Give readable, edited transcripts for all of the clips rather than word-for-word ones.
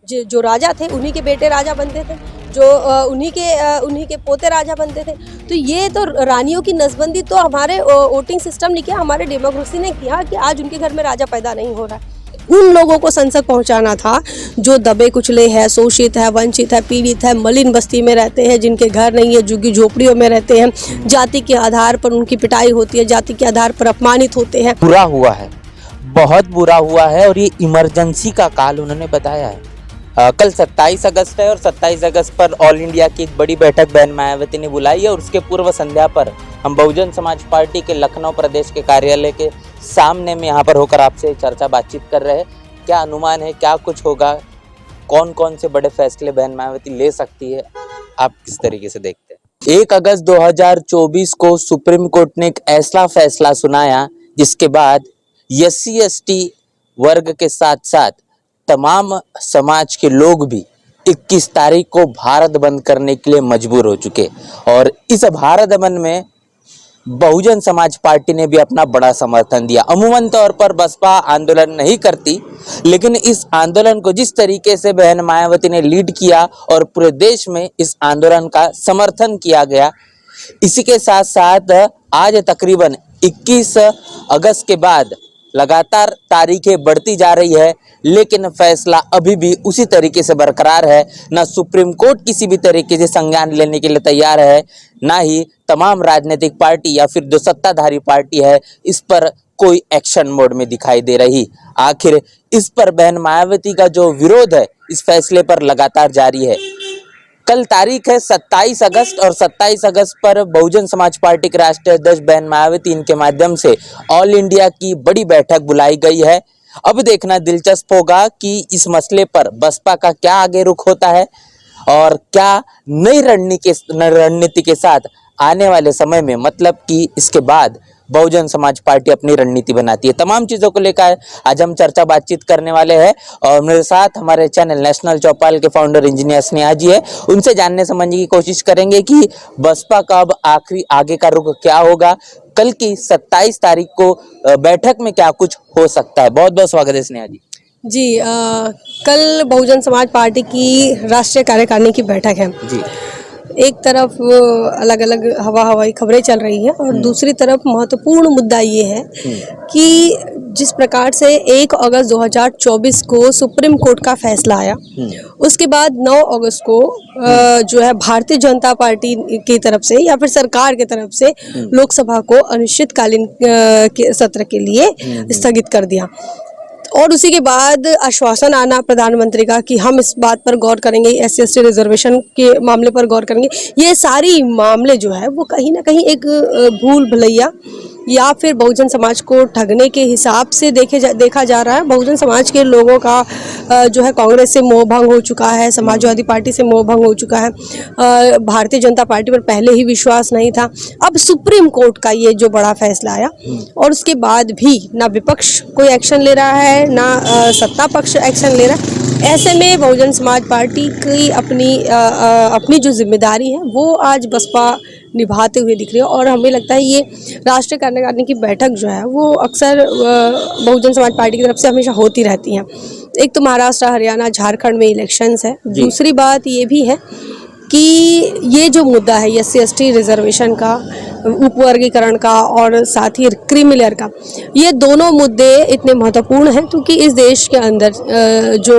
जो राजा थे उन्हीं के बेटे राजा बनते थे, जो उन्हीं के पोते राजा बनते थे। तो ये तो रानियों की नसबंदी तो हमारे वोटिंग सिस्टम ने किया, हमारे डेमोक्रेसी ने किया कि आज उनके घर में राजा पैदा नहीं हो रहा है। उन लोगों को संसद पहुंचाना था जो दबे कुचले हैं, शोषित है, वंचित है, पीड़ित है, मलिन बस्ती में रहते हैं, जिनके घर नहीं है, झुग्गी झोपड़ियों में रहते हैं, जाति के आधार पर उनकी पिटाई होती है, जाति के आधार पर अपमानित होते हैं। बुरा हुआ है, बहुत बुरा हुआ है और ये इमरजेंसी का काल उन्होंने बताया है। कल 27 अगस्त है और 27 अगस्त पर ऑल इंडिया की एक बड़ी बैठक बहन मायावती ने बुलाई है और उसके पूर्व संध्या पर हम बहुजन समाज पार्टी के लखनऊ प्रदेश के कार्यालय के सामने में यहाँ पर होकर आपसे चर्चा बातचीत कर रहे हैं। क्या अनुमान है, क्या कुछ होगा, कौन कौन से बड़े फैसले बहन मायावती ले सकती है, आप किस तरीके से देखते हैं? 1 अगस्त 2024 को सुप्रीम कोर्ट ने एक ऐसा फैसला सुनाया जिसके बाद SC ST वर्ग के साथ साथ तमाम समाज के लोग भी 21 तारीख को भारत बंद करने के लिए मजबूर हो चुके और इस भारत बंद में बहुजन समाज पार्टी ने भी अपना बड़ा समर्थन दिया। अमूमन तौर पर बसपा आंदोलन नहीं करती, लेकिन इस आंदोलन को जिस तरीके से बहन मायावती ने लीड किया और पूरे देश में इस आंदोलन का समर्थन किया गया, इसी के साथ साथ आज तकरीबन 21 अगस्त के बाद लगातार तारीखें बढ़ती जा रही है, लेकिन फैसला अभी भी उसी तरीके से बरकरार है। ना सुप्रीम कोर्ट किसी भी तरीके से संज्ञान लेने के लिए तैयार है, ना ही तमाम राजनीतिक पार्टी या फिर जो सत्ताधारी पार्टी है इस पर कोई एक्शन मोड में दिखाई दे रही। आखिर इस पर बहन मायावती का जो विरोध है इस फैसले पर लगातार जारी है। कल तारीख है 27 अगस्त और 27 अगस्त पर बहुजन समाज पार्टी के राष्ट्रीय अध्यक्ष बहन मायावती इनके माध्यम से ऑल इंडिया की बड़ी बैठक बुलाई गई है। अब देखना दिलचस्प होगा कि इस मसले पर बसपा का क्या आगे रुख होता है और क्या नई रणनीति के साथ आने वाले समय में, मतलब कि इसके बाद बहुजन समाज पार्टी अपनी रणनीति बनाती है। तमाम चीज़ों को लेकर आज हम चर्चा बातचीत करने वाले हैं और मेरे साथ हमारे चैनल नेशनल चौपाल के फाउंडर इंजीनियर स्नेहा जी है। उनसे जानने समझने की कोशिश करेंगे कि बसपा का अब आखिरी आगे का रुख क्या होगा, कल की 27 तारीख को बैठक में क्या कुछ हो सकता है। बहुत बहुत स्वागत है स्नेहा जी। जी, कल बहुजन समाज पार्टी की राष्ट्रीय कार्यकारिणी की बैठक है जी। एक तरफ अलग अलग हवाई खबरें चल रही हैं और दूसरी तरफ महत्वपूर्ण मुद्दा ये है कि जिस प्रकार से 1 अगस्त 2024 को सुप्रीम कोर्ट का फैसला आया, उसके बाद 9 अगस्त को जो है भारतीय जनता पार्टी की तरफ से या फिर सरकार की तरफ से लोकसभा को अनिश्चितकालीन सत्र के लिए स्थगित कर दिया और उसी के बाद आश्वासन आना प्रधानमंत्री का कि हम इस बात पर गौर करेंगे, SC ST रिजर्वेशन के मामले पर गौर करेंगे। ये सारी मामले जो है वो कहीं ना कहीं एक भूल भुलैया या फिर बहुजन समाज को ठगने के हिसाब से देखा जा रहा है। बहुजन समाज के लोगों का जो है कांग्रेस से मोह भंग हो चुका है, समाजवादी पार्टी से मोह भंग हो चुका है, भारतीय जनता पार्टी पर पहले ही विश्वास नहीं था। अब सुप्रीम कोर्ट का ये जो बड़ा फैसला आया और उसके बाद भी ना विपक्ष कोई एक्शन ले रहा है, ना सत्ता पक्ष एक्शन ले रहा है। ऐसे में बहुजन समाज पार्टी की अपनी जो जिम्मेदारी है वो आज बसपा निभाते हुए दिख रही है और हमें लगता है ये राष्ट्रीय कार्यकारिणी की बैठक जो है वो अक्सर बहुजन समाज पार्टी की तरफ से हमेशा होती रहती हैं। एक तो महाराष्ट्र, हरियाणा, झारखंड में इलेक्शंस है, दूसरी बात ये भी है कि ये जो मुद्दा है SC ST रिजर्वेशन का, उपवर्गीकरण का और साथ ही क्रीमी लेयर का, ये दोनों मुद्दे इतने महत्वपूर्ण हैं क्योंकि इस देश के अंदर जो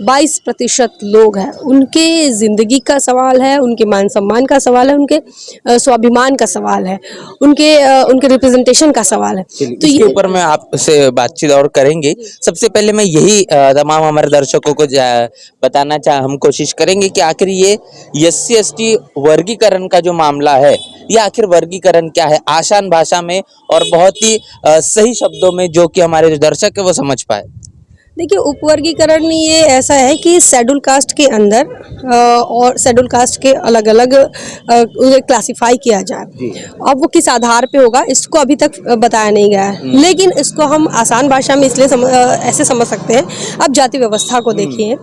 22% लोग हैं उनके ज़िंदगी का सवाल है, उनके मान सम्मान का सवाल है, उनके स्वाभिमान का सवाल है, उनके रिप्रेजेंटेशन का सवाल है। तो इसके ऊपर मैं आपसे बातचीत और करेंगे। सबसे पहले मैं यही तमाम हमारे दर्शकों को बताना हम कोशिश करेंगे कि आखिर ये SC ST वर्गीकरण का जो मामला है, ये आखिर वर्गीकरण क्या है, आसान भाषा में और बहुत ही सही शब्दों में, जो कि हमारे जो दर्शक है वो समझ पाए। देखिए, उपवर्गीकरण ये ऐसा है कि शेड्यूल कास्ट के अंदर और शेड्यूल कास्ट के अलग अलग उन्हें क्लासिफाई किया जाए। अब वो किस आधार पे होगा इसको अभी तक बताया नहीं गया है, लेकिन इसको हम आसान भाषा में इसलिए ऐसे समझ सकते हैं। अब जाति व्यवस्था को देखिए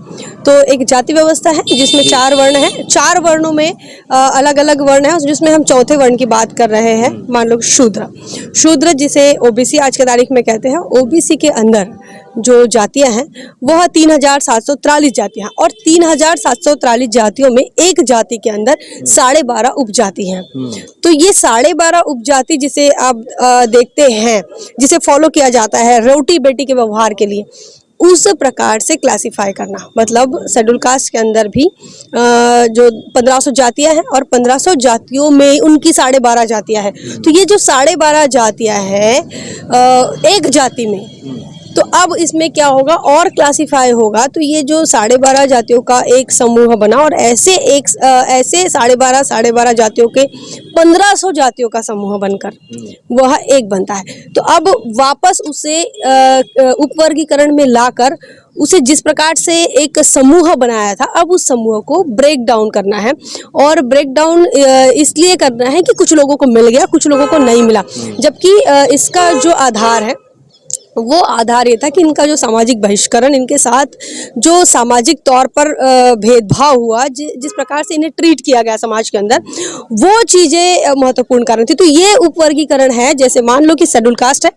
तो एक जाति व्यवस्था है जिसमें 4 वर्ण हैं, 4 वर्णों में अलग अलग वर्ण है जिसमें हम चौथे वर्ण की बात कर रहे हैं। मान लो शूद्र जिसे OBC आज के तारीख में कहते हैं। OBC के अंदर जो जातियां हैं वह 3743 जातियां हैं और 3743 जातियों में एक जाति के अंदर 12.5 उपजाति हैं। तो ये 12.5 उपजाति जिसे आप देखते हैं, जिसे फॉलो किया जाता है रोटी बेटी के व्यवहार के लिए, उस प्रकार से क्लासिफाई करना, मतलब शेड्यूल कास्ट के अंदर भी जो 1500 जातियां हैं और 1500 जातियों में उनकी 12.5 जातियां हैं। तो ये जो 12.5 जातियां हैं एक जाति में, तो अब इसमें क्या होगा और क्लासिफाई होगा, तो ये जो 12.5 जातियों का एक समूह बना और ऐसे 12.5 जातियों के 1500 जातियों का समूह बनकर वह एक बनता है। तो अब वापस उसे उपवर्गीकरण में लाकर उसे जिस प्रकार से एक समूह बनाया था, अब उस समूह को ब्रेक डाउन करना है और ब्रेक डाउन इसलिए करना है कि कुछ लोगों को मिल गया, कुछ लोगों को नहीं मिला, जबकि इसका जो आधार है वो आधार ये था कि इनका जो सामाजिक बहिष्करण, इनके साथ जो सामाजिक तौर पर भेदभाव हुआ, जिस प्रकार से इन्हें ट्रीट किया गया समाज के अंदर, वो चीज़ें महत्वपूर्ण कारण थी। तो ये उपवर्गीकरण है। जैसे मान लो कि शेड्यूल कास्ट है,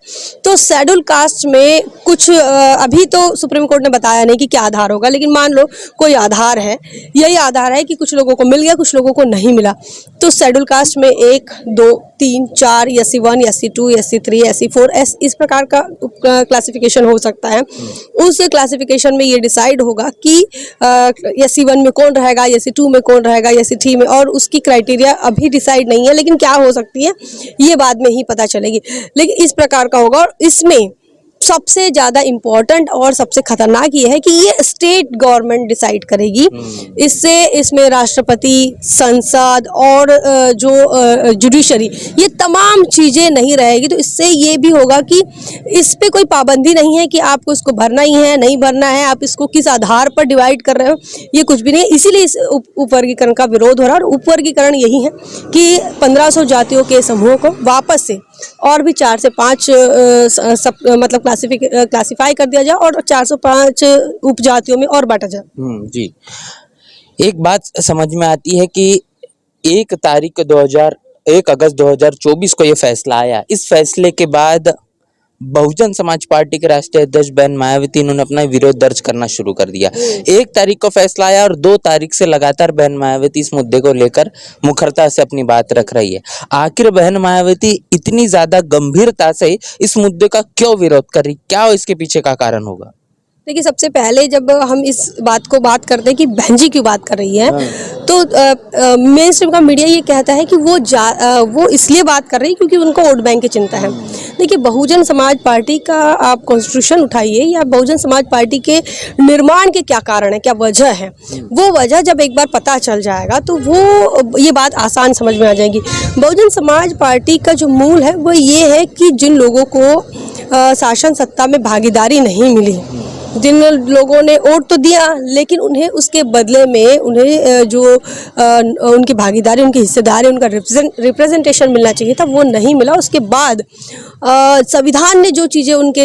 तो शेड्यूल कास्ट में कुछ अभी तो सुप्रीम कोर्ट ने बताया नहीं कि क्या आधार होगा, लेकिन मान लो कोई आधार है, यही आधार है कि कुछ लोगों को मिल गया, कुछ लोगों को नहीं मिला, तो शेड्यूल कास्ट में 1, 2, 3, 4 SC1, SC2, SC3, SC4 इस प्रकार का क्लासिफिकेशन हो सकता है। उस क्लासिफिकेशन में ये डिसाइड होगा कि SC1 में कौन रहेगा, SC2 में कौन रहेगा, SC3 में, और उसकी क्राइटेरिया अभी डिसाइड नहीं है, लेकिन क्या हो सकती है ये बाद में ही पता चलेगी। लेकिन इस प्रकार का होगा और इसमें सबसे ज़्यादा इम्पोर्टेंट और सबसे खतरनाक ये है कि ये स्टेट गवर्नमेंट डिसाइड करेगी। इसमें राष्ट्रपति, संसद और जो जुडिशरी, ये तमाम चीज़ें नहीं रहेगी। तो इससे ये भी होगा कि इस पे कोई पाबंदी नहीं है कि आपको इसको भरना ही है, नहीं भरना है, आप इसको किस आधार पर डिवाइड कर रहे हो, ये कुछ भी नहीं है। इसीलिए इस उपवर्गीकरण का विरोध हो रहा है। और उपवर्गीकरण यही है कि 1500 जातियों के समूह को वापस से और भी 4 से 5 मतलब क्लासिफाई कर दिया जाए और 405 उपजातियों में और बांटा जाए। जी, एक बात समझ में आती है कि 1 अगस्त 2024 को ये फैसला आया। इस फैसले के बाद बहुजन समाज पार्टी के राष्ट्रीय अध्यक्ष बहन मायावती इन्होंने अपना विरोध दर्ज करना शुरू कर दिया। 1 तारीख को फैसला आया और 2 तारीख से लगातार बहन मायावती इस मुद्दे को लेकर मुखरता से अपनी बात रख रही है। आखिर बहन मायावती इतनी ज्यादा गंभीरता से इस मुद्दे का क्यों विरोध कर रही, क्या इसके पीछे का कारण होगा? देखिए, सबसे पहले जब हम इस बात को बात करते हैं कि बहन जी क्यों बात कर रही है, तो मेन स्ट्रीम का मीडिया ये कहता है कि वो इसलिए बात कर रही है क्योंकि उनको वोट बैंक की चिंता है। देखिए, बहुजन समाज पार्टी का आप कॉन्स्टिट्यूशन उठाइए या बहुजन समाज पार्टी के निर्माण के क्या कारण है, क्या वजह है, वो वजह जब एक बार पता चल जाएगा तो वो ये बात आसान समझ में आ जाएगी। बहुजन समाज पार्टी का जो मूल है वो ये है कि जिन लोगों को शासन सत्ता में भागीदारी नहीं मिली, जिन लोगों ने वोट तो दिया लेकिन उन्हें उसके बदले में उन्हें जो उनकी भागीदारी, उनकी हिस्सेदारी, उनका रिप्रेजेंटेशन मिलना चाहिए था, वो नहीं मिला। उसके बाद संविधान ने जो चीज़ें उनके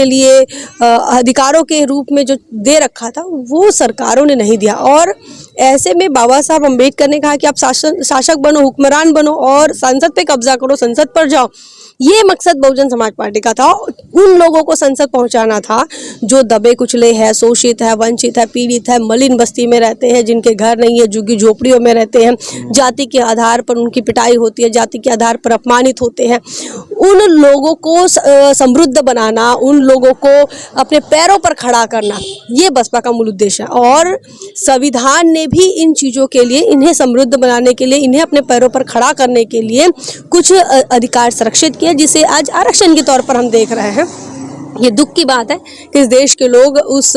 लिए अधिकारों के रूप में जो दे रखा था वो सरकारों ने नहीं दिया। और ऐसे में बाबा साहब अम्बेडकर ने कहा कि आप शासक बनो, हुक्मरान बनो और संसद पे कब्जा करो, संसद पर जाओ। ये मकसद बहुजन समाज पार्टी का था। उन लोगों को संसद पहुंचाना था जो दबे कुचले हैं, शोषित है, वंचित है, पीड़ित है, मलिन बस्ती में रहते हैं, जिनके घर नहीं है, झुग्गी झोपड़ियों में रहते हैं, जाति के आधार पर उनकी पिटाई होती है, जाति के आधार पर अपमानित होते हैं। उन लोगों को समृद्ध बनाना, उन लोगों को अपने पैरों पर खड़ा करना, ये बसपा का मूल उद्देश्य है। और संविधान ने भी इन चीज़ों के लिए, इन्हें समृद्ध बनाने के लिए, इन्हें अपने पैरों पर खड़ा करने के लिए कुछ अधिकार संरक्षित किया, जिसे आज आरक्षण के तौर पर हम देख रहे हैं। ये दुख की बात है कि इस देश के लोग उस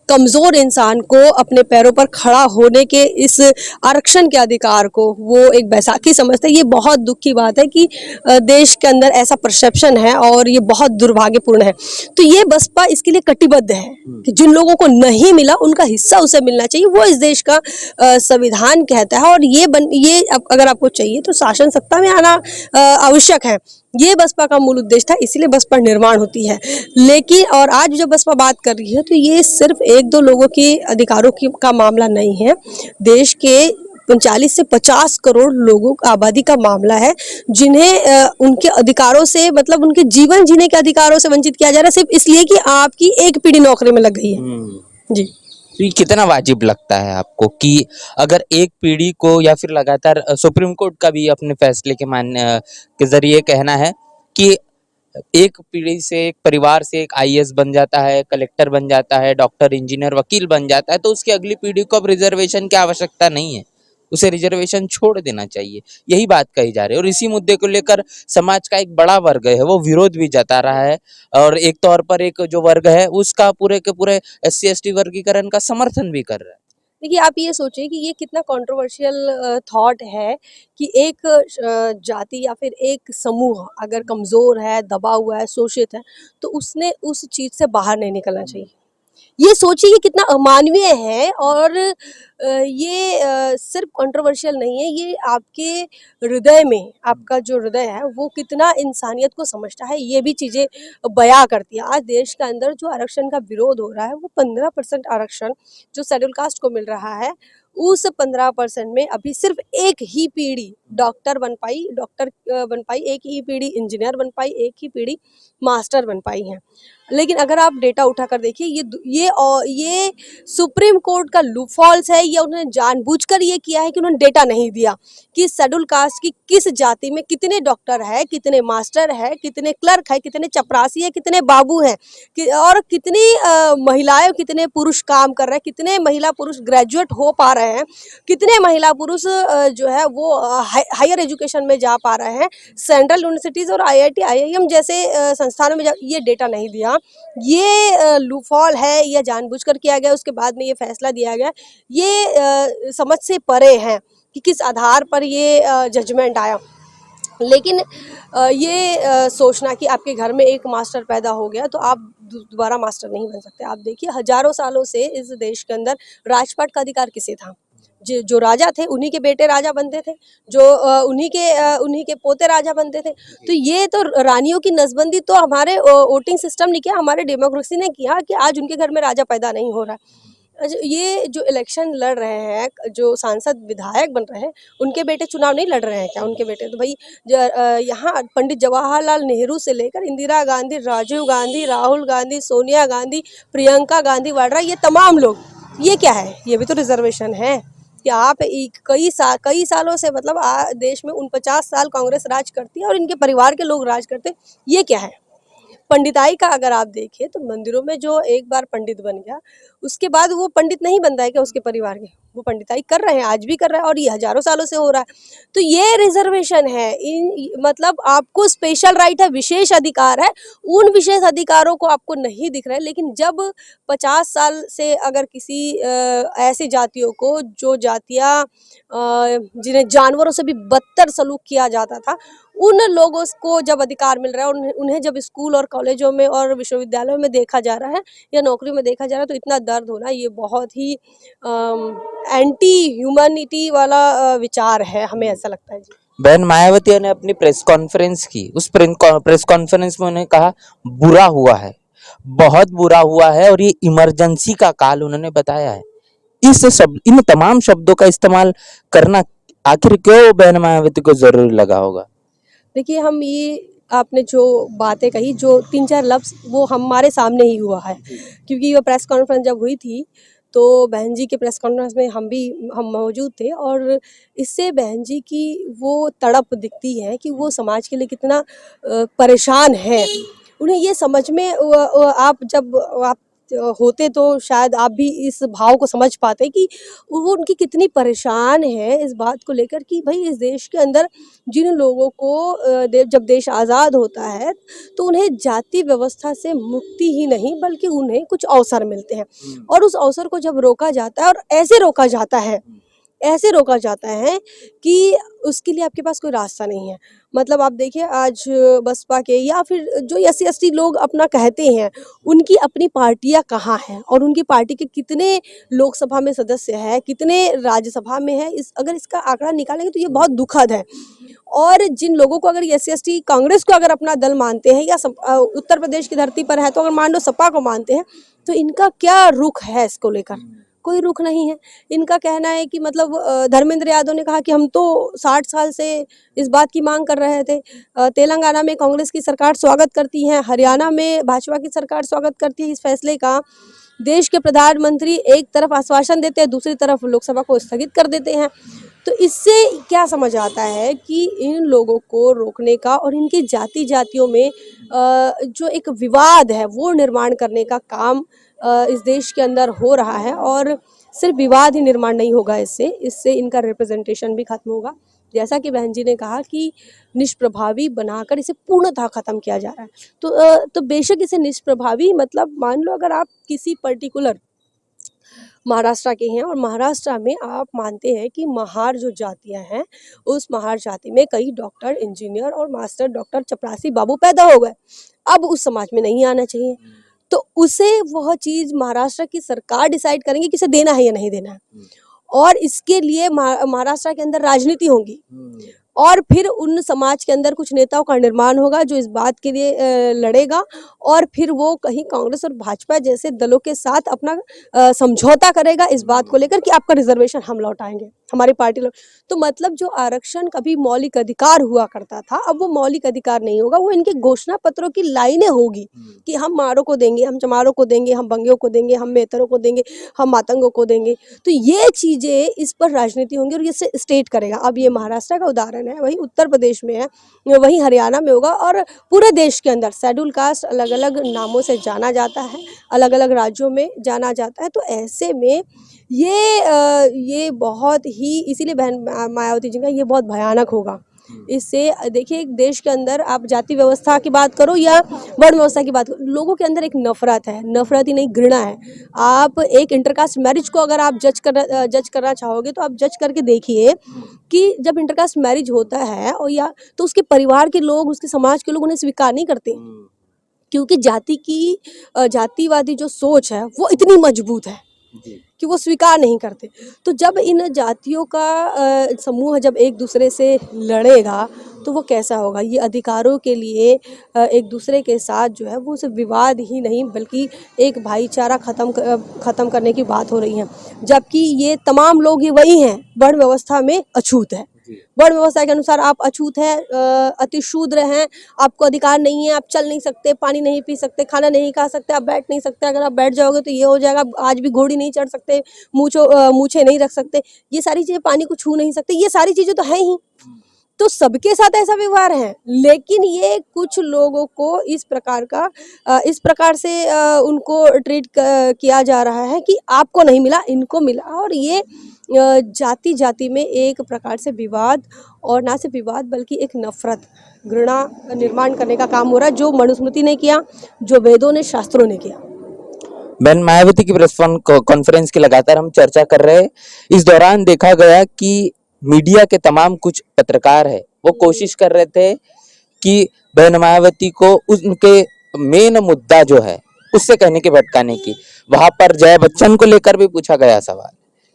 कमज़ोर इंसान को अपने पैरों पर खड़ा होने के इस आरक्षण के अधिकार को वो एक बैसाखी समझते हैं। ये बहुत दुख की बात है कि देश के अंदर ऐसा परसेप्शन है और ये बहुत दुर्भाग्यपूर्ण है। तो ये बसपा इसके लिए कटिबद्ध है कि जिन लोगों को नहीं मिला उनका हिस्सा उसे मिलना चाहिए, वो इस देश का संविधान कहता है। और ये अगर आपको चाहिए तो शासन सत्ता में आना आवश्यक है। ये बसपा का मूल उद्देश्य था, इसीलिए बसपा निर्माण होती है। लेकिन और आज जब बसपा बात कर रही है तो ये सिर्फ 1-2 लोगों के अधिकारों का मामला नहीं है। देश के 39 से 50 करोड़ लोगों की आबादी का मामला है, जिन्हें उनके अधिकारों से, मतलब उनके जीवन जीने के अधिकारों से वंचित किया जा रहा है, सिर्फ इसलिए कि आपकी एक पीढ़ी नौकरी में लग गई है। जी। तो ये कितना वाजिब लगता है आपको कि अगर एक पीढ़ी को, या फिर लगातार सुप्रीम कोर्ट का भी अपने फैसले के के जरिए कहना है कि एक पीढ़ी से, एक परिवार से एक आईएएस बन जाता है, कलेक्टर बन जाता है, डॉक्टर, इंजीनियर, वकील बन जाता है, तो उसकी अगली पीढ़ी को अब रिजर्वेशन की आवश्यकता नहीं है, उसे रिजर्वेशन छोड़ देना चाहिए। यही बात कही जा रही है और इसी मुद्दे को लेकर समाज का एक बड़ा वर्ग है वो विरोध भी जता रहा है, और एक तौर पर एक जो वर्ग है उसका पूरे के पूरे एससी एसटी वर्गीकरण का समर्थन भी कर रहा है। देखिए, आप ये सोचिए कि ये कितना कंट्रोवर्शियल थॉट है कि एक जाति या फिर एक समूह अगर कमज़ोर है, दबा हुआ है, शोषित है, तो उसने उस चीज़ से बाहर नहीं निकलना चाहिए। ये सोचिए कि कितना अमानवीय है, और ये सिर्फ कंट्रोवर्शियल नहीं है, ये आपके हृदय में, आपका जो हृदय है वो कितना इंसानियत को समझता है, ये भी चीज़ें बयां करती है। आज देश के अंदर जो आरक्षण का विरोध हो रहा है, वो 15% आरक्षण जो शेड्यूल कास्ट को मिल रहा है, उस 15% में अभी सिर्फ एक ही पीढ़ी डॉक्टर बन पाई, बन पाई, एक ही पीढ़ी इंजीनियर बन पाई, एक ही पीढ़ी मास्टर बन पाई है। लेकिन अगर आप डेटा उठाकर देखिए, ये सुप्रीम कोर्ट का लूपहॉल्स है, या उन्होंने जानबूझकर ये किया है कि उन्होंने डेटा नहीं दिया कि शेड्यूल कास्ट की किस जाति में कितने डॉक्टर है, कितने मास्टर है, कितने क्लर्क है, कितने चपरासी है, कितने बाबू हैं, और कितनी महिलाएं, कितने पुरुष काम कर रहे हैं, कितने महिला पुरुष ग्रेजुएट हो पा रहे हैं, कितने महिला पुरुष जो है वो हायर एजुकेशन में जा पा रहे हैं, सेंट्रल यूनिवर्सिटीज़ और आईआईटी आईआईएम जैसे संस्थानों में ये डेटा नहीं दिया। ये लूफॉल है, यह जानबूझकर किया गया, उसके बाद में ये फैसला दिया गया, ये समझ से परे है कि किस आधार पर ये जजमेंट आया। लेकिन ये सोचना कि आपके घर में एक मास्टर पैदा हो गया तो आप दोबारा मास्टर नहीं बन सकते। आप देखिए, हजारों सालों से इस देश के अंदर राजपाट का अधिकार किसे था? जो राजा थे, उन्हीं के बेटे राजा बनते थे, जो उन्हीं के पोते राजा बनते थे। तो ये तो रानियों की नसबंदी तो हमारे वोटिंग सिस्टम ने किया, हमारे डेमोक्रेसी ने किया कि आज उनके घर में राजा पैदा नहीं हो रहा है। ये जो इलेक्शन लड़ रहे हैं, जो सांसद विधायक बन रहे हैं, उनके बेटे चुनाव नहीं लड़ रहे हैं क्या? उनके बेटे तो भाई यहाँ पंडित जवाहरलाल नेहरू से लेकर इंदिरा गांधी, राजीव गांधी, राहुल गांधी, सोनिया गांधी, प्रियंका गांधी वाड्रा, ये तमाम लोग, ये क्या है? ये भी तो रिजर्वेशन है कि आप कई सालों से, मतलब देश में 49 साल कांग्रेस राज करती है और इनके परिवार के लोग राज करते हैं। ये क्या है? पंडिताई का अगर आप देखें तो मंदिरों में जो एक बार पंडित बन गया, उसके बाद वो पंडित नहीं बनता है क्या? उसके परिवार के वो पंडिताई कर रहे हैं, आज भी कर रहे हैं, और ये हजारों सालों से हो रहा है। तो ये रिजर्वेशन है, मतलब आपको स्पेशल राइट है, विशेष अधिकार है, उन विशेष अधिकारों को आपको नहीं दिख रहा है। लेकिन जब 50 साल से अगर किसी ऐसी जातियों को, जो जातियाँ जिन्हें जानवरों से भी बदतर सलूक किया जाता था, उन लोगों को जब अधिकार मिल रहा है, उन्हें जब स्कूल और कॉलेजों में और विश्वविद्यालयों में देखा जा रहा है या नौकरी में देखा जा रहा है, तो इतना दर्द होना, ये बहुत ही एंटी ह्यूमैनिटी वाला विचार है, हमें ऐसा लगता है जी। बहन मायावती ने अपनी प्रेस कॉन्फ्रेंस की, उस प्रेस कॉन्फ्रेंस में उन्होंने कहा बुरा हुआ है, बहुत बुरा हुआ है, और ये इमरजेंसी का काल उन्होंने बताया है। इन तमाम शब्दों का इस्तेमाल करना आखिर क्यों बहन मायावती को जरूरी लगा होगा? देखिए, हम ये आपने जो बातें कही, जो 3-4 लफ्ज़, वो हमारे सामने ही हुआ है, क्योंकि वो प्रेस कॉन्फ्रेंस जब हुई थी तो बहन जी के प्रेस कॉन्फ्रेंस में हम मौजूद थे, और इससे बहन जी की वो तड़प दिखती है कि वो समाज के लिए कितना परेशान है। उन्हें ये समझ में आप होते तो शायद आप भी इस भाव को समझ पाते कि वो उनकी कितनी परेशान है इस बात को लेकर कि भाई इस देश के अंदर जिन लोगों को जब देश आज़ाद होता है तो उन्हें जाति व्यवस्था से मुक्ति ही नहीं, बल्कि उन्हें कुछ अवसर मिलते हैं, और उस अवसर को जब रोका जाता है, और ऐसे रोका जाता है कि उसके लिए आपके पास कोई रास्ता नहीं है। मतलब आप देखिए, आज बसपा के या फिर जो SC/ST लोग अपना कहते हैं, उनकी अपनी पार्टियां कहाँ हैं, और उनकी पार्टी के कितने लोकसभा में सदस्य हैं, कितने राज्यसभा में हैं, अगर इसका आंकड़ा निकालेंगे तो ये बहुत दुखद है। और जिन लोगों को, अगर SC/ST कांग्रेस को अगर अपना दल मानते हैं, या उत्तर प्रदेश की धरती पर है तो अगर मान लो सपा को मानते हैं, तो इनका क्या रुख है इसको लेकर? कोई रुख नहीं है। इनका कहना है कि मतलब धर्मेंद्र यादव ने कहा कि हम तो 60 साल से इस बात की मांग कर रहे थे। तेलंगाना में कांग्रेस की सरकार स्वागत करती है, हरियाणा में भाजपा की सरकार स्वागत करती है इस फैसले का। देश के प्रधानमंत्री एक तरफ आश्वासन देते हैं, दूसरी तरफ लोकसभा को स्थगित कर देते हैं। तो इससे क्या समझ आता है कि इन लोगों को रोकने का और इनकी जातियों में जो एक विवाद है वो निर्माण करने का काम इस देश के अंदर हो रहा है। और सिर्फ विवाद ही निर्माण नहीं होगा, इससे इनका रिप्रेजेंटेशन भी खत्म होगा। जैसा कि बहन जी ने कहा कि निष्प्रभावी बनाकर इसे पूर्णतः खत्म किया जा रहा है। तो बेशक इसे निष्प्रभावी मतलब मान लो अगर आप किसी पर्टिकुलर महाराष्ट्र के हैं और महाराष्ट्र में आप मानते हैं कि महार जो जातियां हैं उस महार जाति में कई डॉक्टर, इंजीनियर और मास्टर डॉक्टर चपरासी बाबू पैदा हो गए, अब उस समाज में नहीं आना चाहिए। तो उसे वह चीज़ महाराष्ट्र की सरकार डिसाइड करेंगे कि इसे देना है या नहीं देना है, और इसके लिए महाराष्ट्र के अंदर राजनीति होगी और फिर उन समाज के अंदर कुछ नेताओं का निर्माण होगा जो इस बात के लिए लड़ेगा, और फिर वो कहीं कांग्रेस और भाजपा जैसे दलों के साथ अपना समझौता करेगा इस बात को लेकर कि आपका रिजर्वेशन हम लौटाएंगे, हमारी पार्टी लौट। तो मतलब जो आरक्षण कभी मौलिक अधिकार हुआ करता था अब वो मौलिक अधिकार नहीं होगा, वो इनके घोषणा पत्रों की लाइनें होगी कि हम मारों को देंगे, हम चमारों को देंगे, हम बंगियों को देंगे, हम मेहतरों को देंगे, हम मातंगों को देंगे। तो ये चीज़ें इस पर राजनीति होंगी और ये स्टेट करेगा। अब ये महाराष्ट्र का उदाहरण है, वही उत्तर प्रदेश में है, वही हरियाणा में होगा, और पूरे देश के अंदर शेड्यूल कास्ट अलग अलग नामों से जाना जाता है, अलग अलग राज्यों में जाना जाता है। तो ऐसे में ये बहुत ही, इसीलिए बहन मायावती जी का ये बहुत भयानक होगा। इससे देखिए एक देश के अंदर आप जाति व्यवस्था की बात करो या वर्ण व्यवस्था की बात करो, लोगों के अंदर एक नफरत है, नफरत ही नहीं घृणा है। आप एक इंटरकास्ट मैरिज को अगर आप जज करना चाहोगे तो आप जज करके देखिए कि जब इंटरकास्ट मैरिज होता है और या तो उसके परिवार के लोग, उसके समाज के लोग उन्हें स्वीकार नहीं करते, क्योंकि जातिवादी जो सोच है वो इतनी मजबूत है कि वो स्वीकार नहीं करते। तो जब इन जातियों का समूह जब एक दूसरे से लड़ेगा तो वो कैसा होगा, ये अधिकारों के लिए एक दूसरे के साथ जो है वो सिर्फ विवाद ही नहीं बल्कि एक भाईचारा ख़त्म करने की बात हो रही है, जबकि ये तमाम लोग ही वही हैं वर्ण व्यवस्था में अछूत है। वर्ण व्यवस्था के अनुसार आप अछूत हैं, अतिशूद्र हैं, आपको अधिकार नहीं है, आप चल नहीं सकते, पानी नहीं पी सकते, खाना नहीं खा सकते, आप बैठ नहीं सकते, अगर आप बैठ जाओगे तो ये हो जाएगा, आज भी घोड़ी नहीं चढ़ सकते, मूछें नहीं रख सकते, ये सारी चीज़ें, पानी को छू नहीं सकते, ये सारी चीज़ें तो हैं ही। तो सबके साथ ऐसा व्यवहार है, लेकिन ये कुछ लोगों को इस प्रकार से उनको ट्रीट किया जा रहा है कि आपको नहीं मिला, इनको मिला, और ये जाति में एक प्रकार से विवाद, और ना सिर्फ विवाद बल्कि एक नफरत, घृणा निर्माण करने का काम हो रहा है, जो मनुस्मृति ने किया, जो वेदों ने, शास्त्रों ने किया। बहन मायावती की प्रेस कॉन्फ्रेंस की लगातार हम चर्चा कर रहे हैं। इस दौरान देखा गया कि मीडिया के तमाम कुछ पत्रकार है वो कोशिश कर रहे थे कि बहन मायावती को उनके मेन मुद्दा जो है उससे कहने के भटकाने की। वहां पर जया बच्चन को लेकर भी पूछा गया सवाल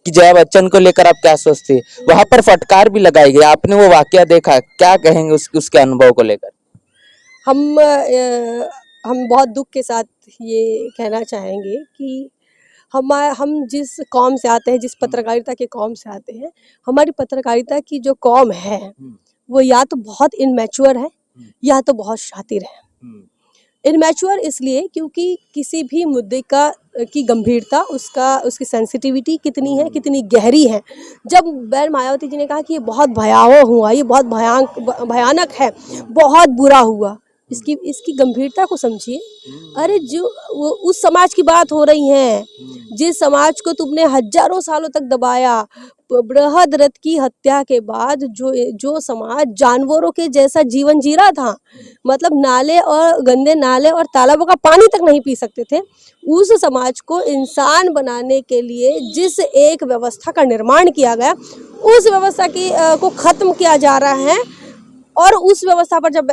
कि जया बच्चन को लेकर आप क्या सोचते हैं, वहां पर फटकार भी लगाई गई। आपने वो वाकया देखा, क्या कहेंगे उसके अनुभव को लेकर? हम बहुत दुख के साथ ये कहना चाहेंगे कि हम जिस कौम से आते हैं, जिस पत्रकारिता के कौम से आते हैं, हमारी पत्रकारिता की जो कौम है वो या तो बहुत इनमैच्योर है या तो बहुत शातिर है। इनमैच्योर इसलिए क्योंकि किसी भी मुद्दे की गंभीरता, उसकी सेंसिटिविटी कितनी है, कितनी गहरी है। जब बहन मायावती जी ने कहा कि ये बहुत भयावह हुआ, ये बहुत भयानक है, बहुत बुरा हुआ, इसकी गंभीरता को समझिए। अरे जो वो उस समाज की बात हो रही है जिस समाज को तुमने हजारों सालों तक दबाया, बृहद रथ की हत्या के बाद जो समाज जानवरों के जैसा जीवन जी रहा था, मतलब गंदे नाले और तालाबों का पानी तक नहीं पी सकते थे, उस समाज को इंसान बनाने के लिए जिस एक व्यवस्था का निर्माण किया गया, उस व्यवस्था को खत्म किया जा रहा है। और उस व्यवस्था पर जब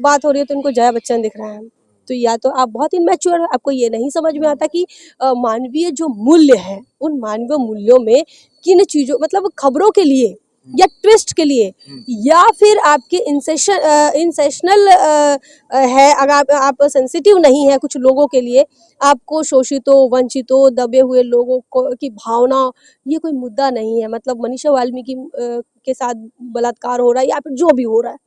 बात हो रही है तो उनको जया बच्चन दिख रहा है। तो या तो आप बहुत इनमैच्योर है, आपको ये नहीं समझ में आता कि मानवीय जो मूल्य है, उन मानवीय मूल्यों में किन चीज़ों, मतलब खबरों के लिए या ट्विस्ट के लिए, या फिर आपके इंसेशनल है, अगर आप सेंसिटिव नहीं है कुछ लोगों के लिए, आपको शोषितों, वंचितों, दबे हुए लोगों को की भावना, ये कोई मुद्दा नहीं है। मतलब मनीषा वाल्मीकि के साथ बलात्कार हो रहा है या फिर जो भी हो रहा है,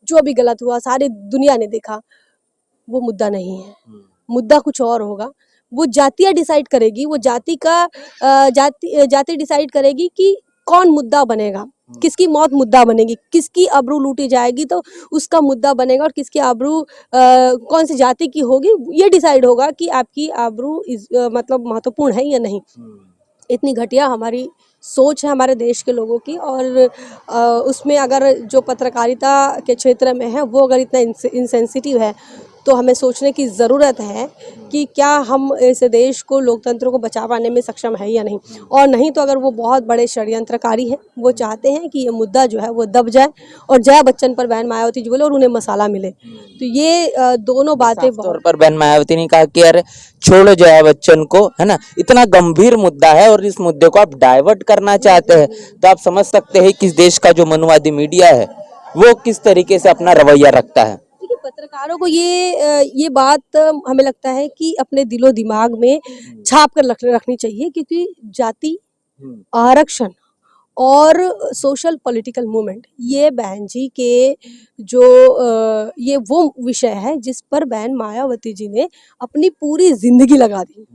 जो भी गलत हुआ सारी दुनिया ने देखा, वो मुद्दा नहीं है। मुद्दा कुछ और होगा। वो जातियाँ डिसाइड करेगी, वो जाति डिसाइड करेगी कि कौन मुद्दा बनेगा, किसकी मौत मुद्दा बनेगी, किसकी आबरू लूटी जाएगी तो उसका मुद्दा बनेगा, और किसकी आबरू कौन सी जाति की होगी ये डिसाइड होगा कि आपकी आबरू मतलब महत्वपूर्ण है या नहीं। इतनी घटिया हमारी सोच है हमारे देश के लोगों की, और उसमें अगर जो पत्रकारिता के क्षेत्र में है वो अगर इतना इंसेंसिटिव है तो हमें सोचने की ज़रूरत है कि क्या हम इस देश को, लोकतंत्र को बचा पाने में सक्षम है या नहीं। और नहीं तो अगर वो बहुत बड़े षड्यंत्रकारी हैं, वो चाहते हैं कि ये मुद्दा जो है वो दब जाए और जया बच्चन पर बहन मायावती जी बोले और उन्हें मसाला मिले। तो ये दोनों बातें साफ तौर पर बहन मायावती ने कहा कि यार छोड़ो जया बच्चन को, है ना, इतना गंभीर मुद्दा है और इस मुद्दे को आप डाइवर्ट करना चाहते हैं, तो आप समझ सकते हैं कि इस देश का जो मनुवादी मीडिया है वो किस तरीके से अपना रवैया रखता है। देखिए, पत्रकारों को ये बात हमें लगता है कि अपने दिलो दिमाग में छाप कर रखनी चाहिए, क्योंकि जाति, आरक्षण और सोशल पॉलिटिकल मूवमेंट, ये बहन जी के जो ये वो विषय है जिस पर बहन मायावती जी ने अपनी पूरी जिंदगी लगा दी।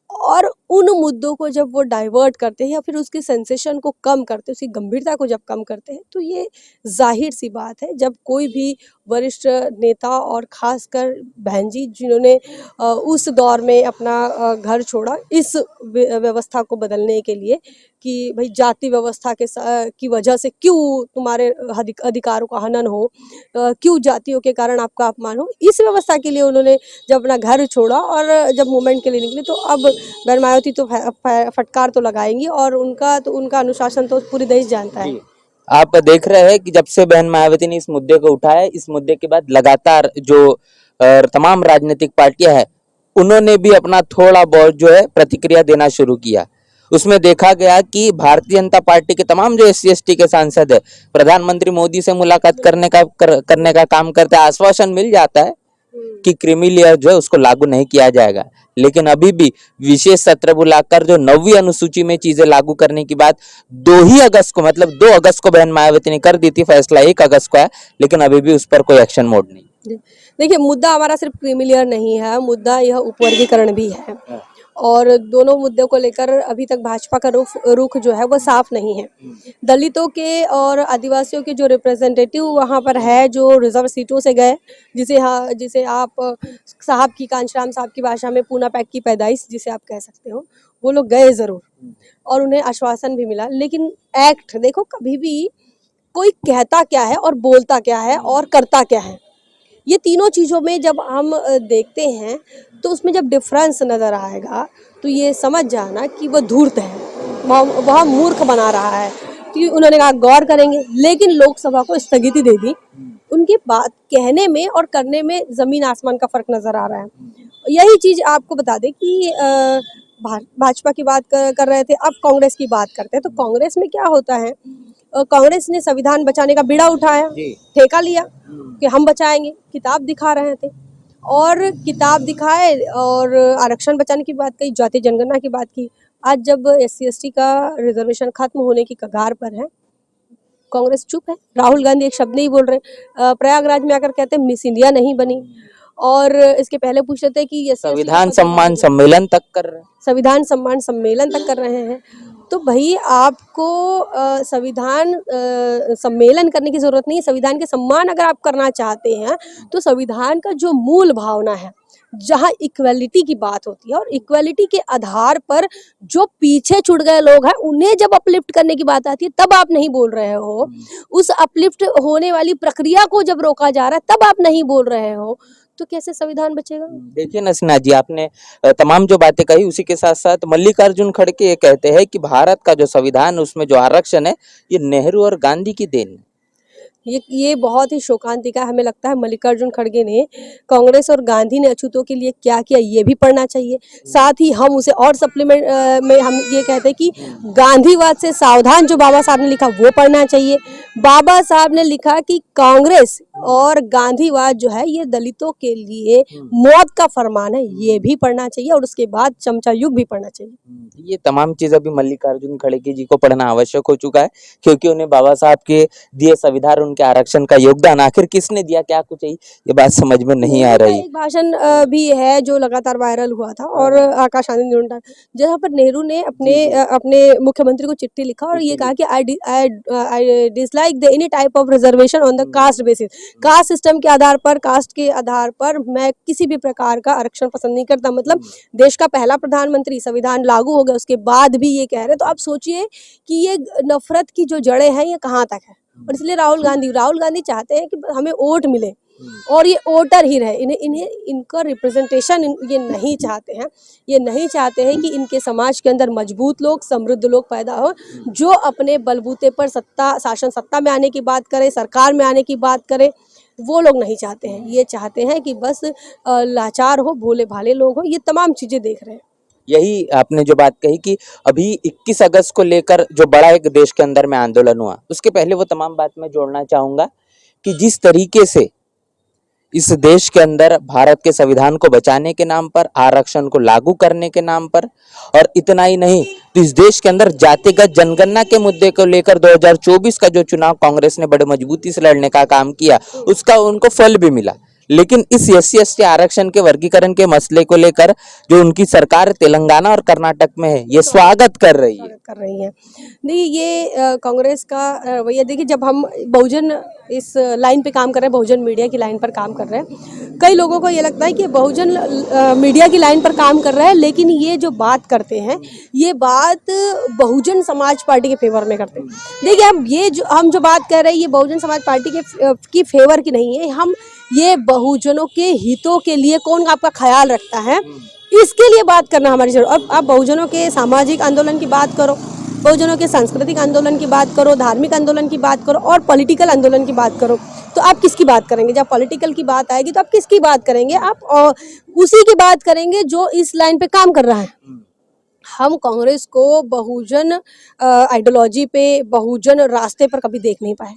और उन मुद्दों को जब वो डाइवर्ट करते हैं या फिर उसकी सेंसेशन को कम करते हैं, उसकी गंभीरता को जब कम करते हैं, तो ये जाहिर सी बात है, जब कोई भी वरिष्ठ नेता और खासकर बहन जी जिन्होंने उस दौर में अपना घर छोड़ा इस व्यवस्था को बदलने के लिए कि भाई जाति व्यवस्था की वजह से क्यों तुम्हारे अधिकारों का हनन हो, क्यों जातियों के कारण आपका अपमान हो, इस व्यवस्था के लिए उन्होंने जब अपना घर छोड़ा और जब मूवमेंट के लिए निकले, तो अब बहन मायावती तो फटकार तो लगाएंगी, और उनका अनुशासन तो पूरी देश जानता है। आप देख रहे हैं कि जब से बहन मायावती ने इस मुद्दे को उठाया, इस मुद्दे के बाद लगातार जो तमाम राजनीतिक पार्टियां हैं उन्होंने भी अपना थोड़ा बहुत जो है प्रतिक्रिया देना शुरू किया। उसमें देखा गया कि भारतीय जनता पार्टी के तमाम जो SC ST के सांसद है प्रधानमंत्री मोदी से मुलाकात करने का काम करते हैं। आश्वासन मिल जाता है कि क्रीमी लेयर जो है उसको लागू नहीं किया जाएगा, लेकिन अभी भी विशेष सत्र बुलाकर जो 9वीं अनुसूची में चीजें लागू करने की बात 2 ही अगस्त को, मतलब 2 अगस्त को बहन मायावती ने कर दी थी, फैसला 1 अगस्त को है, लेकिन अभी भी उस पर कोई एक्शन मोड नहीं। देखिए, मुद्दा हमारा सिर्फ क्रीमी लेयर नहीं है, मुद्दा यह उपवर्गीकरण भी है, और दोनों मुद्दों को लेकर अभी तक भाजपा का रुख जो है वो साफ नहीं है। दलितों के और आदिवासियों के जो रिप्रेजेंटेटिव वहाँ पर है, जो रिजर्व सीटों से गए, जिसे आप साहब की, कांचराम साहब की भाषा में पूना पैक की पैदाइश जिसे आप कह सकते हो, वो लोग गए ज़रूर और उन्हें आश्वासन भी मिला, लेकिन एक्ट देखो, कभी भी कोई कहता क्या है और बोलता क्या है और करता क्या है, ये तीनों चीज़ों में जब हम देखते हैं तो उसमें जब डिफरेंस नज़र आएगा तो ये समझ जाना कि वह धूर्त है, वह मूर्ख बना रहा है। कि उन्होंने कहा गौर करेंगे, लेकिन लोकसभा को स्थगिति दे दी। उनकी बात कहने में और करने में ज़मीन आसमान का फ़र्क नज़र आ रहा है। यही चीज़ आपको बता दें कि भाजपा की बात कर रहे थे, अब कांग्रेस की बात करते हैं, तो कांग्रेस में क्या होता है, कांग्रेस ने संविधान बचाने का बीड़ा उठाया, ठेका लिया कि हम बचाएंगे, किताब दिखा रहे थे और किताब दिखाए और आरक्षण बचाने की बात कही, जाति जनगणना की बात की। आज जब SC ST का रिजर्वेशन खत्म होने की कगार पर है, कांग्रेस चुप है। राहुल गांधी एक शब्द नहीं बोल रहे, प्रयागराज में आकर कहते हैं मिस इंडिया नहीं बनी, और इसके पहले पूछ रहे थे कि संविधान सम्मान सम्मेलन तक कर रहे हैं, संविधान सम्मान सम्मेलन तक कर रहे हैं। तो भाई आपको संविधान सम्मेलन करने की ज़रूरत नहीं है। संविधान के सम्मान अगर आप करना चाहते हैं तो संविधान का जो मूल भावना है, जहाँ इक्वलिटी की बात होती है और इक्वलिटी के आधार पर जो पीछे छूट गए लोग हैं उन्हें जब अपलिफ्ट करने की बात आती है तब आप नहीं बोल रहे हो। उस अपलिफ्ट होने वाली प्रक्रिया को जब रोका जा रहा है तब आप नहीं बोल रहे हो, तो कैसे संविधान बचेगा? देखिए ना सिन्हा जी, आपने तमाम जो बातें कही, उसी के साथ साथ मल्लिकार्जुन खड़गे ये कहते हैं कि भारत का जो संविधान उसमें जो आरक्षण है ये नेहरू और गांधी की देन है। ये बहुत ही शोकांतिका है। हमें लगता है मल्लिकार्जुन खड़गे ने कांग्रेस और गांधी ने अछूतों के लिए क्या किया ये भी पढ़ना चाहिए। साथ ही हम उसे और सप्लीमेंट में हम ये कहते हैं कि गांधीवाद से सावधान जो बाबा साहब ने लिखा वो पढ़ना चाहिए। बाबा साहब ने लिखा कि कांग्रेस और गांधीवाद जो है ये दलितों के लिए मौत का फरमान है, ये भी पढ़ना चाहिए और उसके बाद चमचा युग भी पढ़ना चाहिए। ये तमाम चीज अभी मल्लिकार्जुन खड़गे जी को पढ़ना आवश्यक हो चुका है, क्योंकि उन्हें बाबा साहब के दिए संविधान, उनके आरक्षण का योगदान आखिर किसने दिया, क्या कुछ है, ये बात समझ में नहीं आ नेहरू का रही। एक भाषण भी है जो लगातार वायरल हुआ था और आकाश आनंद जोनटा, जहाँ पर नेहरू ने अपने मुख्यमंत्री को चिट्ठी लिखा और ये कहा कि I dislike the any type of reservation on the caste basis. Caste system के आधार पर, कास्ट के आधार पर मैं किसी भी प्रकार का आरक्षण पसंद नहीं करता। मतलब देश का पहला प्रधानमंत्री, संविधान लागू हो गया उसके बाद भी ये कह रहे, तो आप सोचिए कि ये नफरत की जो जड़ें हैं ये कहाँ तक है। और इसलिए राहुल गांधी चाहते हैं कि हमें वोट मिले और ये वोटर ही रहे, इन्हें इनका रिप्रेजेंटेशन ये नहीं चाहते हैं। ये नहीं चाहते हैं कि इनके समाज के अंदर मजबूत लोग, समृद्ध लोग पैदा हो जो अपने बलबूते पर शासन सत्ता में आने की बात करें, सरकार में आने की बात करें, वो लोग नहीं चाहते हैं। ये चाहते हैं कि बस लाचार हो, भोले भाले लोग हो, ये तमाम चीजें देख रहे हैं। यही आपने जो बात कही कि अभी 21 अगस्त को लेकर जो बड़ा एक देश के अंदर में आंदोलन हुआ, उसके पहले वो तमाम बात मैं जोड़ना चाहूंगा कि जिस तरीके से इस देश के अंदर भारत के संविधान को बचाने के नाम पर, आरक्षण को लागू करने के नाम पर, और इतना ही नहीं तो इस देश के अंदर जातिगत जनगणना के मुद्दे को लेकर 2024 का जो चुनाव कांग्रेस ने बड़े मजबूती से लड़ने का काम किया, उसका उनको फल भी मिला। लेकिन इस SC/ST आरक्षण के वर्गीकरण के मसले को लेकर जो उनकी सरकार तेलंगाना और कर्नाटक में है, ये स्वागत कर रही है। नहीं, ये कांग्रेस का रवैया देखिए, जब हम बहुजन इस लाइन पे काम कर रहे हैं, बहुजन मीडिया की लाइन पर काम कर रहे हैं, कई लोगों को ये लगता है कि बहुजन मीडिया की लाइन पर काम कर रहा है, लेकिन ये जो बात करते हैं ये बात बहुजन समाज पार्टी के फेवर में करते हैं। देखिए, हम जो बात कर रहे हैं ये बहुजन समाज पार्टी की फेवर की नहीं है। हम ये बहुजनों के हितों के लिए कौन आपका ख्याल रखता है, इसके लिए बात करना हमारी जरूरत। अब आप बहुजनों के सामाजिक आंदोलन की बात करो, बहुजनों के सांस्कृतिक आंदोलन की बात करो, धार्मिक आंदोलन की बात करो और पॉलिटिकल आंदोलन की बात करो, तो आप किसकी बात करेंगे? जब पॉलिटिकल की बात आएगी तो आप किसकी बात करेंगे? आप उसी की बात करेंगे जो इस लाइन पे काम कर रहा है। हम कांग्रेस को बहुजन आइडियोलॉजी पे, बहुजन रास्ते पर कभी देख नहीं पाए।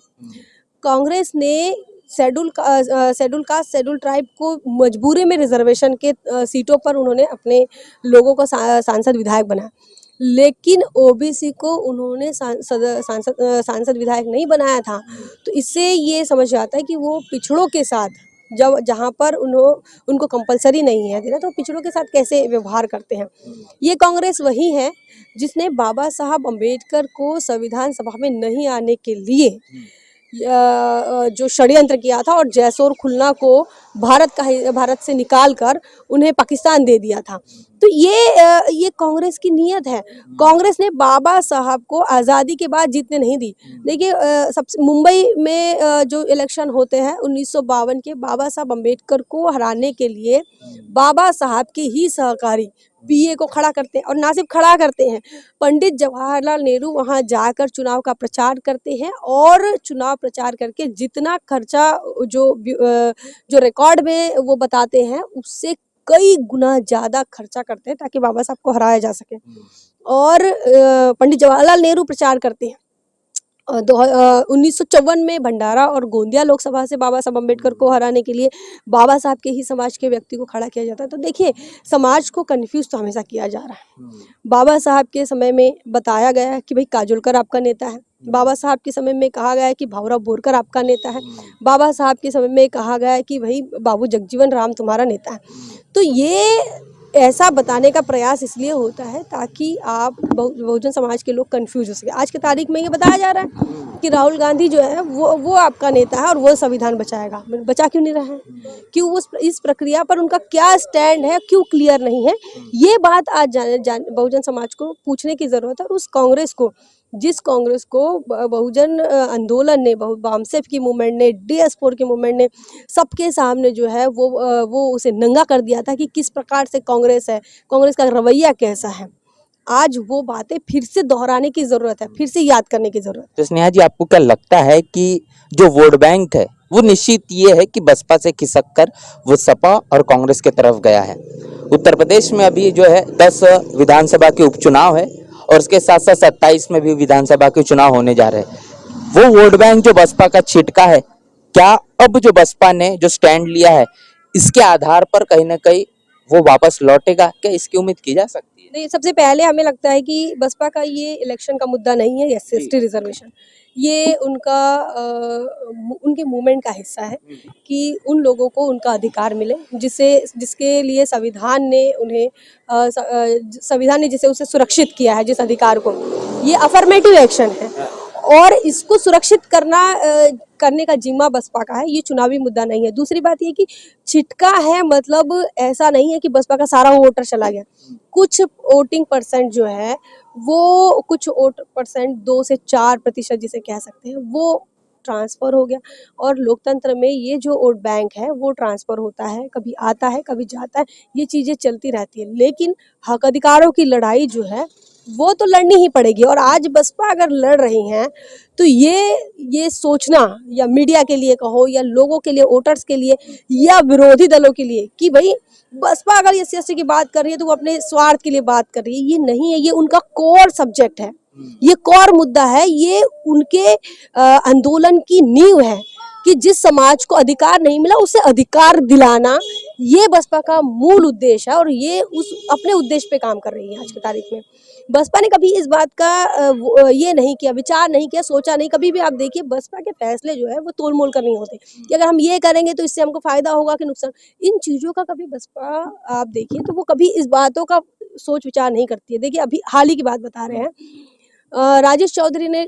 कांग्रेस ने शेड्यूल कास्ट, शेड्यूल ट्राइब को मजबूरी में रिजर्वेशन के सीटों पर उन्होंने अपने लोगों को सांसद विधायक बनाया, लेकिन OBC को उन्होंने सांसद विधायक नहीं बनाया था। तो इससे ये समझ आता है कि वो पिछड़ों के साथ, जब जहाँ पर उनको कंपलसरी नहीं है देना, तो पिछड़ों के साथ कैसे व्यवहार करते हैं। ये कांग्रेस वही है जिसने बाबा साहब अम्बेडकर को संविधान सभा में नहीं आने के लिए जो षड्यंत्र किया था और जैसोर खुलना को भारत से निकाल कर उन्हें पाकिस्तान दे दिया था। तो ये कांग्रेस की नीयत है। कांग्रेस ने बाबा साहब को आज़ादी के बाद जीतने नहीं दी। देखिए, सबसे मुंबई में जो इलेक्शन होते हैं 1952 के, बाबा साहब अम्बेडकर को हराने के लिए बाबा साहब के ही सहकारी PA को खड़ा करते हैं, और ना सिर्फ खड़ा करते हैं, पंडित जवाहरलाल नेहरू वहां जाकर चुनाव का प्रचार करते हैं और चुनाव प्रचार करके जितना खर्चा जो रिकॉर्ड में वो बताते हैं उससे कई गुना ज़्यादा खर्चा करते हैं ताकि बाबा साहब को हराया जा सके। और पंडित जवाहरलाल नेहरू प्रचार करते हैं 1954 में भंडारा और गोंदिया लोकसभा से बाबा साहब अम्बेडकर को हराने के लिए बाबा साहब के ही समाज के व्यक्ति को खड़ा किया जाता है। तो देखिए, समाज को कंफ्यूज तो हमेशा किया जा रहा है। बाबा साहब के समय में बताया गया है कि भाई काजोलकर आपका नेता है, बाबा साहब के समय में कहा गया है कि भाऊराव बोरकर आपका नेता है, बाबा साहब के समय में कहा गया है कि भाई बाबू जगजीवन राम तुम्हारा नेता है। तो ये ऐसा बताने का प्रयास इसलिए होता है ताकि आप बहुजन समाज के लोग कंफ्यूज हो सके। आज की तारीख में ये बताया जा रहा है कि राहुल गांधी जो है वो आपका नेता है और वो संविधान बचाएगा। बचा क्यों नहीं रहा है? क्यों इस प्रक्रिया पर उनका क्या स्टैंड है, क्यों क्लियर नहीं है? ये बात आज बहुजन समाज को पूछने की ज़रूरत है। और उस कांग्रेस को, जिस कांग्रेस को बहुजन आंदोलन ने, वामसेफ की मूवमेंट ने, DS4 की मूवमेंट ने सबके सामने जो है वो उसे नंगा कर दिया था कि किस प्रकार से कांग्रेस है, कांग्रेस का रवैया कैसा है। आज वो बातें फिर से दोहराने की जरूरत है, फिर से याद करने की जरूरत तो स्नेहा जी, आपको क्या लगता है कि जो वोट बैंक है वो निश्चित ये है कि बसपा से खिसक कर वो सपा और कांग्रेस की तरफ गया है? उत्तर प्रदेश में अभी जो है 10 विधानसभा के उपचुनाव है और उसके साथ साथ 27 में भी विधानसभा के चुनाव होने जा रहे हैं। वो वोट बैंक जो बसपा का छिटका है, क्या अब जो बसपा ने जो स्टैंड लिया है इसके आधार पर कहीं ना कहीं वो वापस लौटेगा? क्या इसकी उम्मीद की जा सकती है? नहीं, सबसे पहले हमें लगता है कि बसपा का ये इलेक्शन का मुद्दा नहीं है, एससी जी। ST reservation. ये उनका उनके मूवमेंट का हिस्सा है कि उन लोगों को उनका अधिकार मिले, जिसके लिए संविधान ने उन्हें संविधान ने जिसे उसे सुरक्षित किया है, जिस अधिकार को, ये अफर्मेटिव एक्शन है और इसको सुरक्षित करने का जिम्मा बसपा का है। ये चुनावी मुद्दा नहीं है। दूसरी बात ये कि छिटका है, मतलब ऐसा नहीं है कि बसपा का सारा वोटर चला गया। कुछ वोटिंग परसेंट जो है वो, कुछ वोट परसेंट 2 से 4% जिसे कह सकते हैं, वो ट्रांसफर हो गया। और लोकतंत्र में ये जो वोट बैंक है वो ट्रांसफर होता है, कभी आता है कभी जाता है, ये चीजें चलती रहती है। लेकिन हक अधिकारों की लड़ाई जो है वो तो लड़नी ही पड़ेगी। और आज बसपा अगर लड़ रही हैं तो ये सोचना, या मीडिया के लिए कहो या लोगों के लिए, वोटर्स के लिए या विरोधी दलों के लिए, कि भाई बसपा अगर एस सी की बात कर रही है तो वो अपने स्वार्थ के लिए बात कर रही है, ये नहीं है। ये उनका कोर सब्जेक्ट है, ये कोर मुद्दा है, ये उनके आंदोलन की नींव है कि जिस समाज को अधिकार नहीं मिला उसे अधिकार दिलाना, ये बसपा का मूल उद्देश्य है। और ये उस अपने उद्देश्य पे काम कर रही है आज की तारीख में। बसपा ने कभी इस बात का ये नहीं किया, विचार नहीं किया, सोचा नहीं। कभी भी आप देखिए बसपा के फैसले जो है वो तोल मोल कर नहीं होते कि अगर हम ये करेंगे तो इससे हमको फायदा होगा कि नुकसान। इन चीजों का कभी बसपा, आप देखिए तो वो कभी इस बातों का सोच विचार नहीं करती है। देखिए अभी हाल ही की बात बता रहे हैं, राजेश चौधरी ने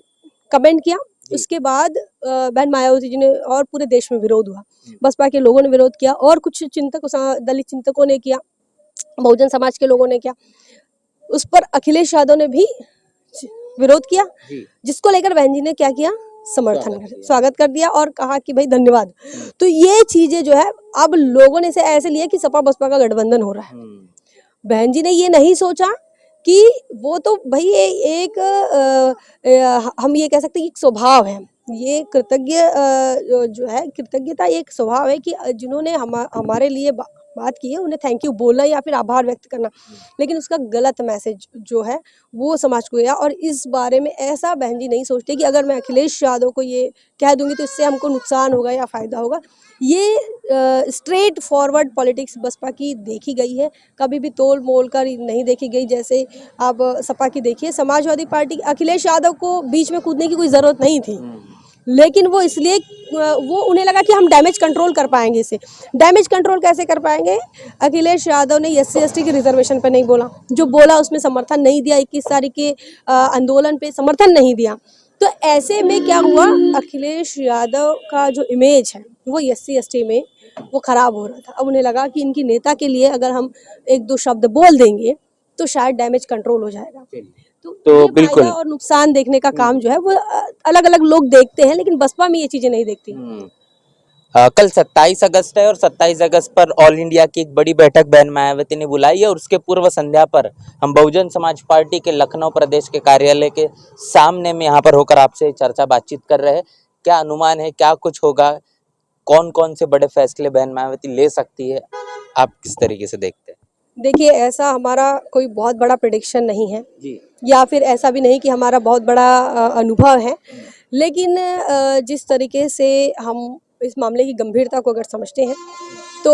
कमेंट किया, उसके बाद बहन मायावती जी ने, और पूरे देश में विरोध हुआ, बसपा के लोगों ने विरोध किया और कुछ चिंतकों, दलित चिंतकों ने किया, बहुजन समाज के लोगों ने किया। उस पर अखिलेश यादव ने भी विरोध किया, जिसको लेकर बहन जी ने क्या किया, स्वागत कर दिया और कहा कि भाई धन्यवाद। तो ये चीजें जो है अब लोगों ने इसे ऐसे लिया कि सपा बसपा का गठबंधन हो रहा है। बहन जी ने ये नहीं सोचा कि वो तो भाई एक हम ये कह सकते हैं कि एक स्वभाव है, ये कृतज्ञ जो है, कृतज्ञता एक स्वभाव है कि जिन्होंने हमारे लिए बात की है उन्हें थैंक यू बोलना या फिर आभार व्यक्त करना। लेकिन उसका गलत मैसेज जो है वो समाज को गया। और इस बारे में ऐसा बहन जी नहीं सोचते कि अगर मैं अखिलेश यादव को ये कह दूंगी तो इससे हमको नुकसान होगा या फायदा होगा। ये स्ट्रेट फॉरवर्ड पॉलिटिक्स बसपा की देखी गई है, कभी भी तोल मोल कर नहीं देखी गई। जैसे आप सपा की देखिए, समाजवादी पार्टी अखिलेश यादव को बीच में कूदने की कोई ज़रूरत नहीं थी, लेकिन वो इसलिए, वो उन्हें लगा कि हम डैमेज कंट्रोल कर पाएंगे। इसे डैमेज कंट्रोल कैसे कर पाएंगे? अखिलेश यादव ने एससी एसटी की रिजर्वेशन पे नहीं बोला, जो बोला उसमें समर्थन नहीं दिया, 21 तारीख के आंदोलन पे समर्थन नहीं दिया। तो ऐसे में क्या हुआ, अखिलेश यादव का जो इमेज है वो एससी एसटी में वो खराब हो रहा था। अब उन्हें लगा कि इनकी नेता के लिए अगर हम एक दो शब्द बोल देंगे तो शायद डैमेज कंट्रोल हो जाएगा। तो ये बिल्कुल। फायदा और नुकसान देखने का काम जो है वो अलग अलग लोग देखते हैं, लेकिन बसपा में ये चीजें नहीं देखती। कल 27 अगस्त है और 27 अगस्त पर ऑल इंडिया की एक बड़ी बैठक बहन मायावती ने बुलाई है और उसके पूर्व संध्या पर हम बहुजन समाज पार्टी के लखनऊ प्रदेश के कार्यालय के सामने में यहाँ पर होकर आपसे चर्चा बातचीत कर रहे हैं। क्या अनुमान है, क्या कुछ होगा, कौन कौन से बड़े फैसले बहन मायावती ले सकती है, आप किस तरीके से देखते हैं? देखिए, ऐसा हमारा कोई बहुत बड़ा प्रेडिक्शन नहीं है जी। या फिर ऐसा भी नहीं कि हमारा बहुत बड़ा अनुभव है, लेकिन जिस तरीके से हम इस मामले की गंभीरता को अगर समझते हैं तो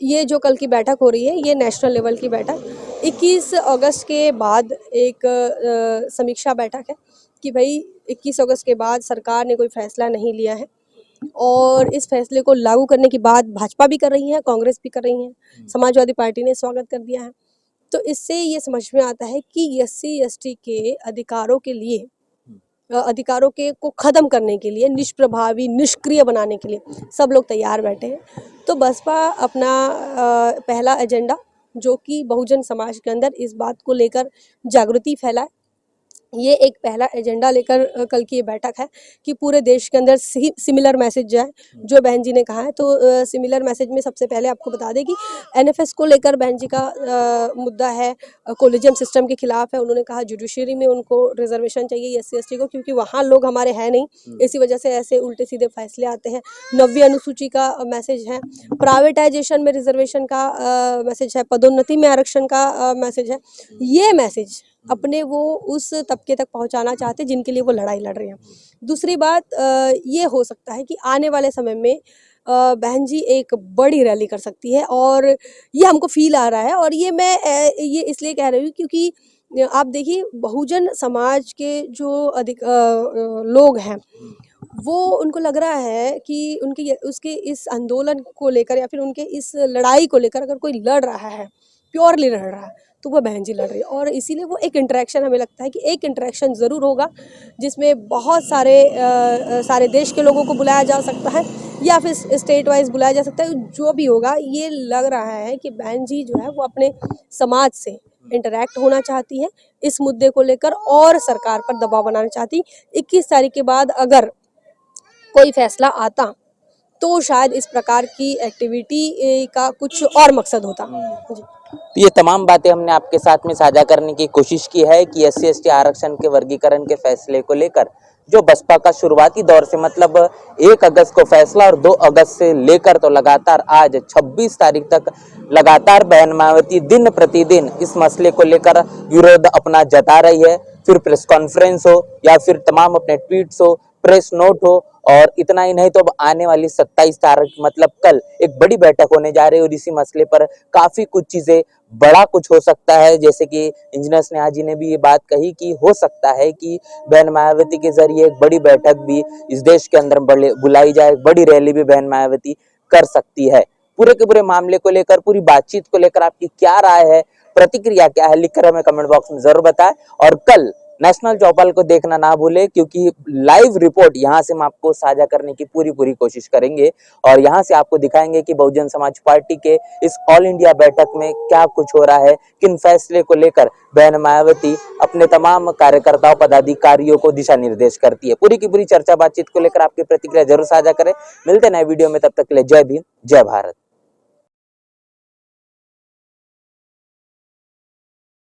ये जो कल की बैठक हो रही है ये नेशनल लेवल की बैठक 21 अगस्त के बाद एक समीक्षा बैठक है कि भाई 21 अगस्त के बाद सरकार ने कोई फैसला नहीं लिया है और इस फैसले को लागू करने की बात भाजपा भी कर रही है, कांग्रेस भी कर रही है, समाजवादी पार्टी ने स्वागत कर दिया है। तो इससे ये समझ में आता है कि एससी एसटी के अधिकारों के लिए, अधिकारों के को ख़त्म करने के लिए, निष्प्रभावी निष्क्रिय बनाने के लिए सब लोग तैयार बैठे हैं। तो बसपा अपना पहला एजेंडा जो कि बहुजन समाज के अंदर इस बात को लेकर जागृति फैलाए ये एक पहला एजेंडा लेकर कल की ये बैठक है कि पूरे देश के अंदर सिमिलर मैसेज जाए, जो बहन जी ने कहा है। तो सिमिलर मैसेज में सबसे पहले आपको बता दें कि एनएफएस को लेकर बहन जी का मुद्दा है, कोलिजियम सिस्टम के खिलाफ है। उन्होंने कहा जुडिशरी में उनको रिजर्वेशन चाहिए एससी एसटी को, क्योंकि वहाँ लोग हमारे हैं नहीं, इसी वजह से ऐसे उल्टे सीधे फैसले आते हैं। 9वीं अनुसूची का मैसेज है, प्राइवेटाइजेशन में रिजर्वेशन का मैसेज है, पदोन्नति में आरक्षण का मैसेज है। ये मैसेज अपने वो उस तबके तक पहुंचाना चाहते जिनके लिए वो लड़ाई लड़ रहे हैं। दूसरी बात ये हो सकता है कि आने वाले समय में बहन जी एक बड़ी रैली कर सकती है, और ये हमको फील आ रहा है। और ये मैं ये इसलिए कह रही हूँ क्योंकि आप देखिए बहुजन समाज के जो अधिक लोग हैं, वो उनको लग रहा है कि उनके उसके इस आंदोलन को लेकर या फिर उनके इस लड़ाई को लेकर अगर कोई लड़ रहा है, प्योरली लड़ रहा है, तो वो बहन जी लड़ रही है। और इसीलिए वो एक इंटरेक्शन, हमें लगता है कि एक इंटरेक्शन ज़रूर होगा जिसमें बहुत सारे सारे देश के लोगों को बुलाया जा सकता है या फिर स्टेट वाइज बुलाया जा सकता है। जो भी होगा, ये लग रहा है कि बहन जी जो है वो अपने समाज से इंटरेक्ट होना चाहती है इस मुद्दे को लेकर और सरकार पर दबाव बनाना चाहती। 21 तारीख के बाद अगर कोई फैसला आता तो शायद इस प्रकार की एक्टिविटी का कुछ और मकसद होता जी। तो ये तमाम बातें हमने आपके साथ में साझा करने की कोशिश की है कि एससी एसटी आरक्षण के वर्गीकरण के फैसले को लेकर जो बसपा का शुरुआती दौर से मतलब 1 अगस्त को फैसला और 2 अगस्त से लेकर तो लगातार आज 26 तारीख तक लगातार बहन मायावती दिन प्रतिदिन इस मसले को लेकर विरोध अपना जता रही है। फिर प्रेस कॉन्फ्रेंस हो या फिर तमाम अपने ट्वीट्स हो, प्रेस नोट हो, और इतना ही नहीं तो अब आने वाली 27 तारीख मतलब कल एक बड़ी बैठक होने जा रही है और इसी मसले पर काफी कुछ चीजें बड़ा कुछ हो सकता है। जैसे कि इंजीनियर स्नेहा जी ने भी ये बात कही कि हो सकता है कि बहन मायावती के जरिए एक बड़ी बैठक भी इस देश के अंदर बुलाई जाए, एक बड़ी रैली भी बहन मायावती कर सकती है। पूरे के पूरे मामले को लेकर, पूरी बातचीत को लेकर आपकी क्या राय है, प्रतिक्रिया क्या है, लिखकर हमें कमेंट बॉक्स में जरूर बताएं। और कल नेशनल चौपाल को देखना ना भूले, क्योंकि लाइव रिपोर्ट यहाँ से हम आपको साझा करने की पूरी कोशिश करेंगे और यहाँ से आपको दिखाएंगे कि बहुजन समाज पार्टी के इस ऑल इंडिया बैठक में क्या कुछ हो रहा है, किन फैसले को लेकर बहन मायावती अपने तमाम कार्यकर्ताओं पदाधिकारियों को दिशा निर्देश करती है। पूरी की पूरी चर्चा बातचीत को लेकर आपकी प्रतिक्रिया जरूर साझा करें। मिलते हैं नए वीडियो में, तब तक के लिए जय भीम, जय भारत।